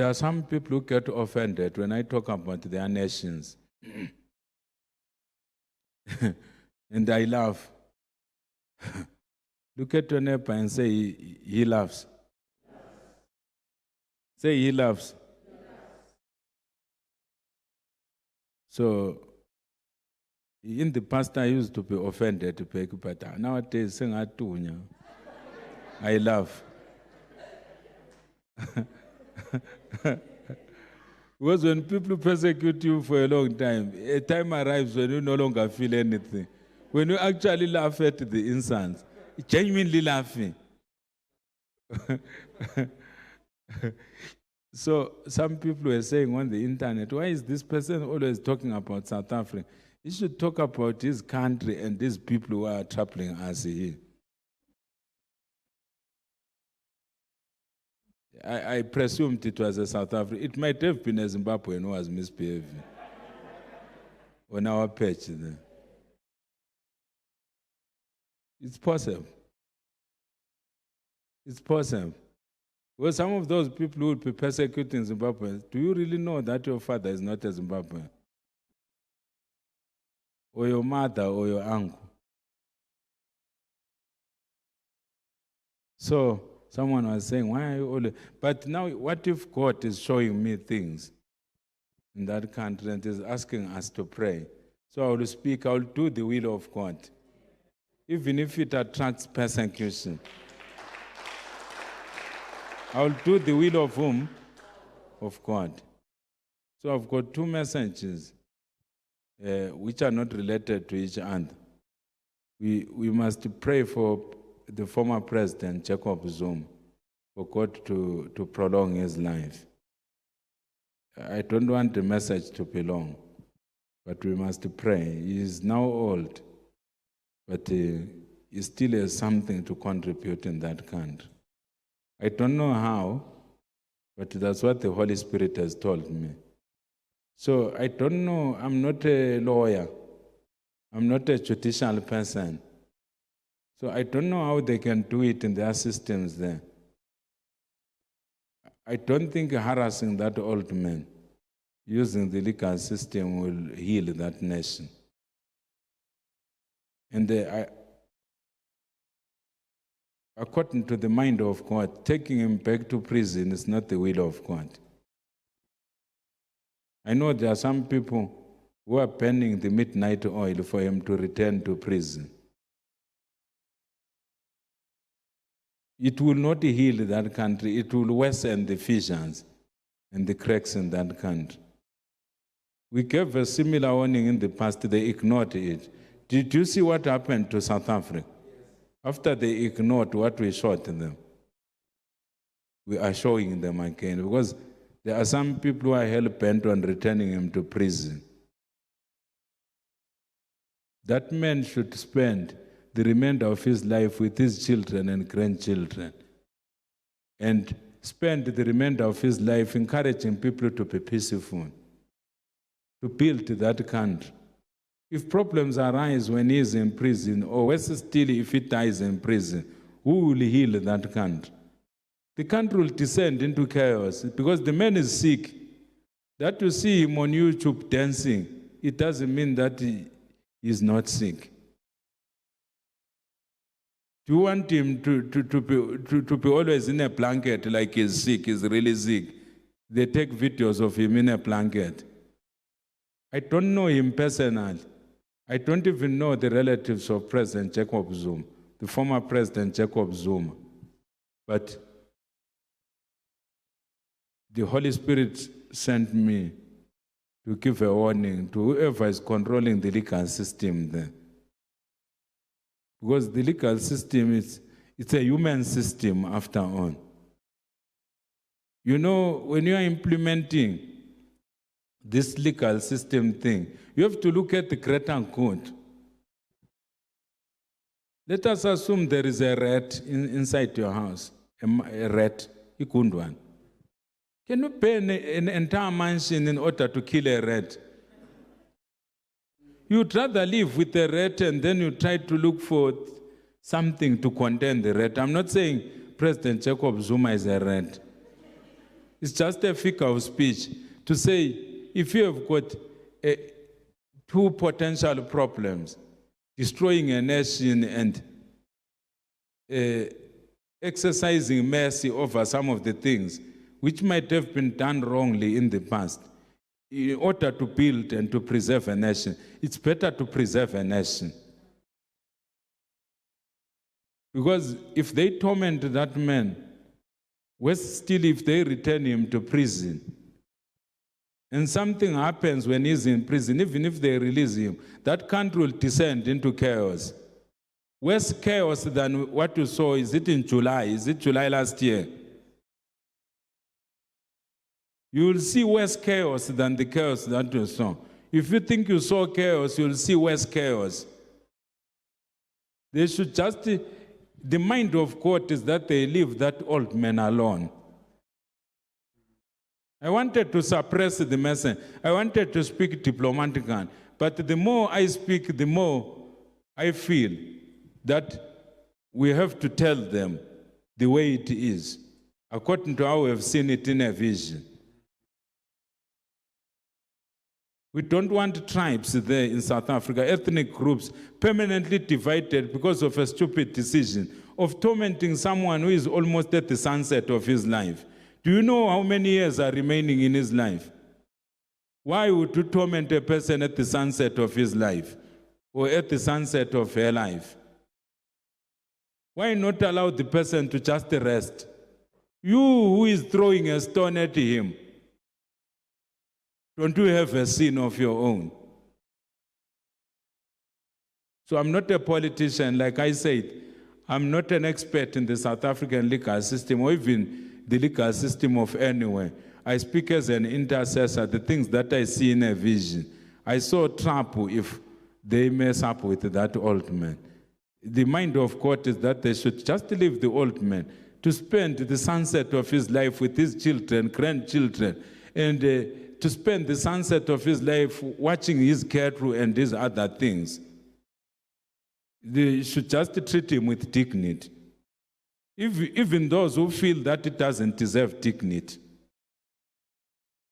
There are some people who get offended when I talk about their nations. And I laugh. Look at your neighbor and say, he loves. Say, he loves. So, in the past, I used to be offended, but nowadays, I laugh. Because when people persecute you for a long time, a time arrives when you no longer feel anything. When you actually laugh at the insults, genuinely laughing. So some people were saying on the internet, why is this person always talking about South Africa? He should talk about his country and these people who are troubling us here. I presumed it was a South African. It might have been a Zimbabwean who was misbehaving on our patch there. It's possible. It's possible. Well, some of those people who would be persecuting Zimbabweans, do you really know that your father is not a Zimbabwean? Or your mother or your uncle? So, someone was saying, why are you always... But now, what if God is showing me things in that country and is asking us to pray? So I will speak, I will do the will of God. Even if it attracts persecution. I will do the will of whom? Of God. So I've got two messages which are not related to each other. We must pray for the former president, Jacob Zuma, for God to prolong his life. I don't want the message to be long, but we must pray. He is now old, but he still has something to contribute in that country. I don't know how, but that's what the Holy Spirit has told me. So I don't know, I'm not a lawyer. I'm not a judicial person. So I don't know how they can do it in their systems there. I don't think harassing that old man using the legal system will heal that nation. And according to the mind of God, taking him back to prison is not the will of God. I know there are some people who are burning the midnight oil for him to return to prison. It will not heal that country. It will worsen the fissures and the cracks in that country. We gave a similar warning in the past. They ignored it. Did you see what happened to South Africa? After they ignored what we showed them, we are showing them again, because there are some people who are hell-bent on returning him to prison. That man should spend the remainder of his life with his children and grandchildren, and spend the remainder of his life encouraging people to be peaceful, to build that country. If problems arise when he is in prison, or worse still, if he dies in prison, who will heal that country? The country will descend into chaos because the man is sick. That you see him on YouTube dancing, it doesn't mean that he is not sick. Do you want him to be always in a blanket like he's sick, he's really sick? They take videos of him in a blanket. I don't know him personally. I don't even know the relatives of President Jacob Zuma, the former President Jacob Zuma. But the Holy Spirit sent me to give a warning to whoever is controlling the legal system there. Because the legal system it's a human system after all. You know, when you are implementing this legal system thing, you have to look at the greater good. Let us assume there is a rat inside your house, a rat, a good one. Can you pay an entire mansion in order to kill a rat? You'd rather live with a rat and then you try to look for something to contain the rat. I'm not saying President Jacob Zuma is a rat. It's just a figure of speech to say, if you have got two potential problems, destroying a nation and exercising mercy over some of the things which might have been done wrongly in the past, in order to build and to preserve a nation, it's better to preserve a nation. Because if they torment that man, worse still if they return him to prison, and something happens when he's in prison, even if they release him, that country will descend into chaos. Worse chaos than what you saw, is it in July? Is it July last year? You will see worse chaos than the chaos that you saw. If you think you saw chaos, you'll see worse chaos. They should just, the mind of God is that they leave that old man alone. I wanted to suppress the message. I wanted to speak diplomatically. But the more I speak, the more I feel that we have to tell them the way it is, according to how we have seen it in a vision. We don't want tribes there in South Africa, ethnic groups, permanently divided because of a stupid decision of tormenting someone who is almost at the sunset of his life. Do you know how many years are remaining in his life? Why would you torment a person at the sunset of his life or at the sunset of her life? Why not allow the person to just rest? You who is throwing a stone at him, don't you have a sin of your own? So I'm not a politician, like I said. I'm not an expert in the South African legal system or even the legal system of anywhere. I speak as an intercessor, the things that I see in a vision. I saw trouble if they mess up with that old man. The mind of God is that they should just leave the old man to spend the sunset of his life with his children, grandchildren, and to spend the sunset of his life watching his cattle and his other things. They should just treat him with dignity. Even those who feel that it doesn't deserve dignity.